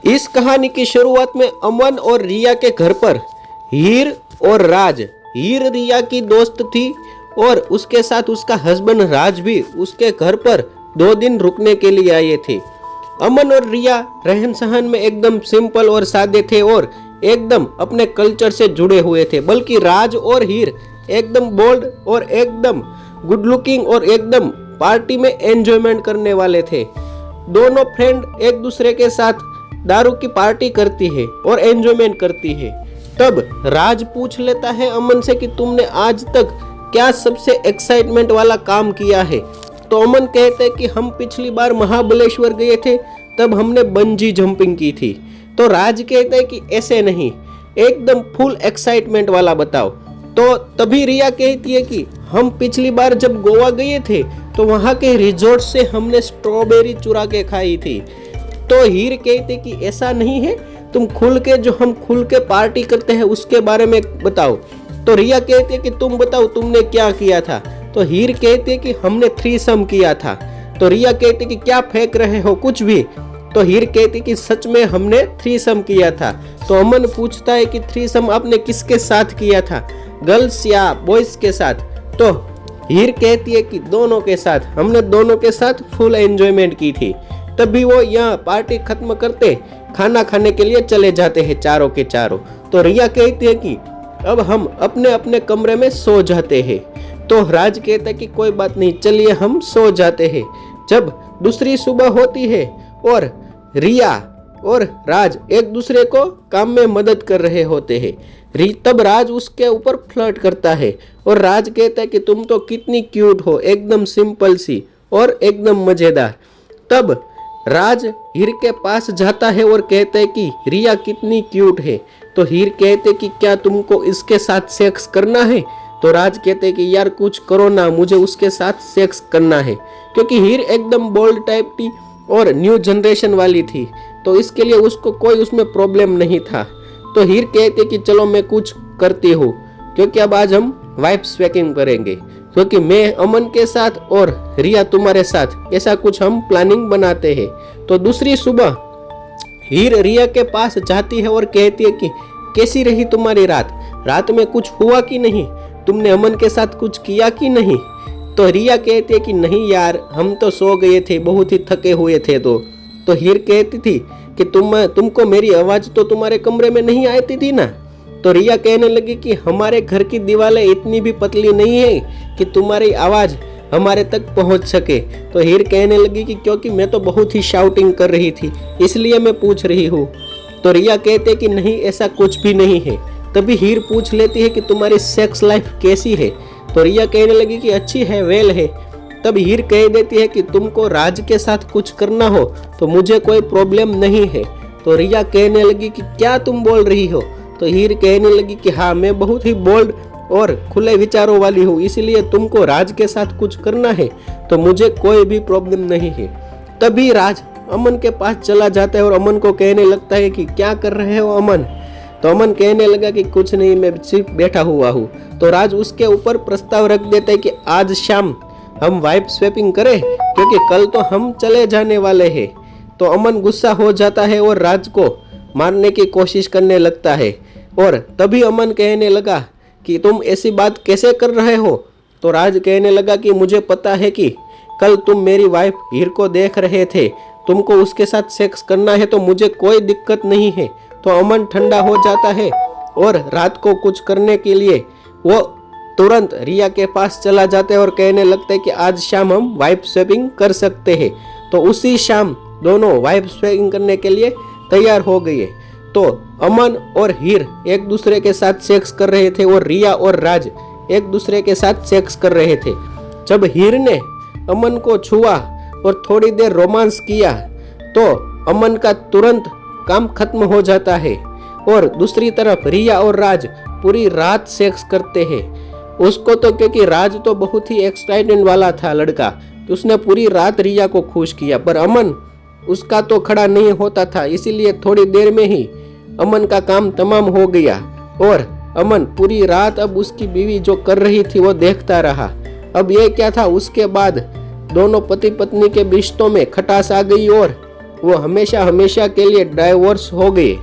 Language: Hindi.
इस कहानी की शुरुआत में अमन और रिया के घर पर हीर और राज। हीर रिया की दोस्त थी और उसके साथ उसका हस्बैंड राज भी उसके घर पर 2 दिन रुकने के लिए आए थे। अमन और रिया रहन सहन में एकदम सिंपल और सादे थे और एकदम अपने कल्चर से जुड़े हुए थे, बल्कि राज और हीर एकदम बोल्ड और एकदम गुड लुकिंग और एकदम पार्टी में एंजॉयमेंट करने वाले थे। दोनों फ्रेंड एक दूसरे के साथ दारू की पार्टी करती है और एंजॉयमेंट करती है। तब राज पूछ लेता है अमन से कि तुमने आज तक क्या सबसे एक्साइटमेंट वाला काम किया है। तो अमन कहते हैं कि हम पिछली बार महाबलेश्वर गए थे, तब हमने बंजी जंपिंग की थी। तो राज कहते हैं कि ऐसे नहीं, एकदम फुल एक्साइटमेंट वाला बताओ। तो तभी रिया कहती है कि हम पिछली बार जब गोवा गए थे तो वहाँ के रिजॉर्ट से हमने स्ट्रॉबेरी चुरा के खाई थी। तो हीर कहते कि ऐसा नहीं है, तुम खुल के जो हम खुल के पार्टी करते हैं उसके बारे में बताओ। तो रिया कहती है कि तुम बताओ तुमने क्या किया था। तो हीर कहते कि हमने थ्रीसम किया था। तो रिया कहती कि क्या फेंक रहे हो कुछ भी। तो हीर कहती कि सच में हमने थ्रीसम किया था। तो अमन पूछता है कि थ्रीसम आपने किसके साथ किया था, गर्ल्स या बॉयज के साथ। तो हीर कहती है कि दोनों के साथ, हमने दोनों के साथ फुल एंजॉयमेंट की थी। तभी वो यहाँ पार्टी खत्म करते खाना खाने के लिए चले जाते हैं चारों के चारों। तो रिया कहती है कि अब हम अपने अपने कमरे में सो जाते हैं। तो राज कहता है कि कोई बात नहीं, चलिए हम सो जाते हैं। जब दूसरी सुबह होती है और रिया और राज एक दूसरे को काम में मदद कर रहे होते हैं, तब राज उसके ऊपर फ्लर्ट करता है और राज कहता है कि तुम तो कितनी क्यूट हो, एकदम सिंपल सी और एकदम मजेदार। तब राज हीर के पास जाता है और कहता है कि रिया कितनी क्यूट है। तो हीर कहते कि क्या तुमको इसके साथ सेक्स करना है। तो राज कहते कि यार कुछ करो ना, मुझे उसके साथ सेक्स करना है, क्योंकि हीर एकदम बोल्ड टाइप थी और न्यू जनरेशन वाली थी, तो इसके लिए उसको कोई उसमें प्रॉब्लम नहीं था। तो हीर कहते कि चलो मैं कुछ करती हूँ, क्योंकि अब आज हम वाइफ स्वैपिंग करेंगे, क्योंकि मैं अमन के साथ और रिया तुम्हारे साथ ऐसा कुछ हम प्लानिंग बनाते हैं। तो दूसरी सुबह हीर रिया के पास जाती है और कहती है कि कैसी रही तुम्हारी रात, रात में कुछ हुआ कि नहीं, तुमने अमन के साथ कुछ किया कि नहीं। तो रिया कहती है कि नहीं यार, हम तो सो गए थे, बहुत ही थके हुए थे। तो हीर कहती थी कि तुमको मेरी आवाज़ तो तुम्हारे कमरे में नहीं आती थी ना। तो रिया कहने लगी कि हमारे घर की दीवारें इतनी भी पतली नहीं है कि तुम्हारी आवाज़ हमारे तक पहुंच सके। तो हीर कहने लगी कि क्योंकि मैं तो बहुत ही शाउटिंग कर रही थी, इसलिए मैं पूछ रही हूँ। तो रिया कहते कि नहीं, ऐसा कुछ भी नहीं है। तभी हीर पूछ लेती है कि तुम्हारी सेक्स लाइफ कैसी है। तो रिया कहने लगी कि अच्छी है, वेल है। तब हीर कह देती है कि तुमको राज के साथ कुछ करना हो तो मुझे कोई प्रॉब्लम नहीं है। तो रिया कहने लगी कि क्या तुम बोल रही हो। तो हीर कहने लगी कि हाँ, मैं बहुत ही बोल्ड और खुले विचारों वाली हूँ, इसीलिए तुमको राज के साथ कुछ करना है तो मुझे कोई भी प्रॉब्लम नहीं है। तभी राज अमन के पास चला जाता है और अमन को कहने लगता है कि क्या कर रहे हो अमन। तो अमन कहने लगा कि कुछ नहीं, मैं सिर्फ बैठा हुआ हूँ। तो राज उसके ऊपर प्रस्ताव रख देता है कि आज शाम हम वाइफ स्वैपिंग करें, क्योंकि कल तो हम चले जाने वाले हैं। तो अमन गुस्सा हो जाता है और राज को मारने की कोशिश करने लगता है। और तभी अमन कहने लगा कि तुम ऐसी बात कैसे कर रहे हो। तो राज कहने लगा कि मुझे पता है कि कल तुम मेरी वाइफ हीर को देख रहे थे, तुमको उसके साथ सेक्स करना है तो मुझे कोई दिक्कत नहीं है। तो अमन ठंडा हो जाता है और रात को कुछ करने के लिए वो तुरंत रिया के पास चला जाता है और कहने लगता है कि आज शाम हम वाइफ स्वैपिंग कर सकते हैं। तो उसी शाम दोनों वाइफ स्वैपिंग करने के लिए तैयार हो गए। तो अमन और हीर एक दूसरे के साथ सेक्स कर रहे थे और रिया और राज एक दूसरे के साथ सेक्स कर रहे थे। जब हीर ने अमन को छुआ और थोड़ी देर रोमांस किया तो अमन का तुरंत काम खत्म हो जाता है और दूसरी तरफ रिया और राज पूरी रात सेक्स करते हैं। उसको तो क्योंकि राज तो बहुत ही एक्साइटमेंट वाला था लड़का, तो उसने पूरी रात रिया को खुश किया, पर अमन उसका तो खड़ा नहीं होता था, इसीलिए थोड़ी देर में ही अमन का काम तमाम हो गया और अमन पूरी रात अब उसकी बीवी जो कर रही थी वो देखता रहा। अब ये क्या था, उसके बाद दोनों पति पत्नी के रिश्तों में खटास आ गई और वो हमेशा हमेशा के लिए डाइवोर्स हो गए।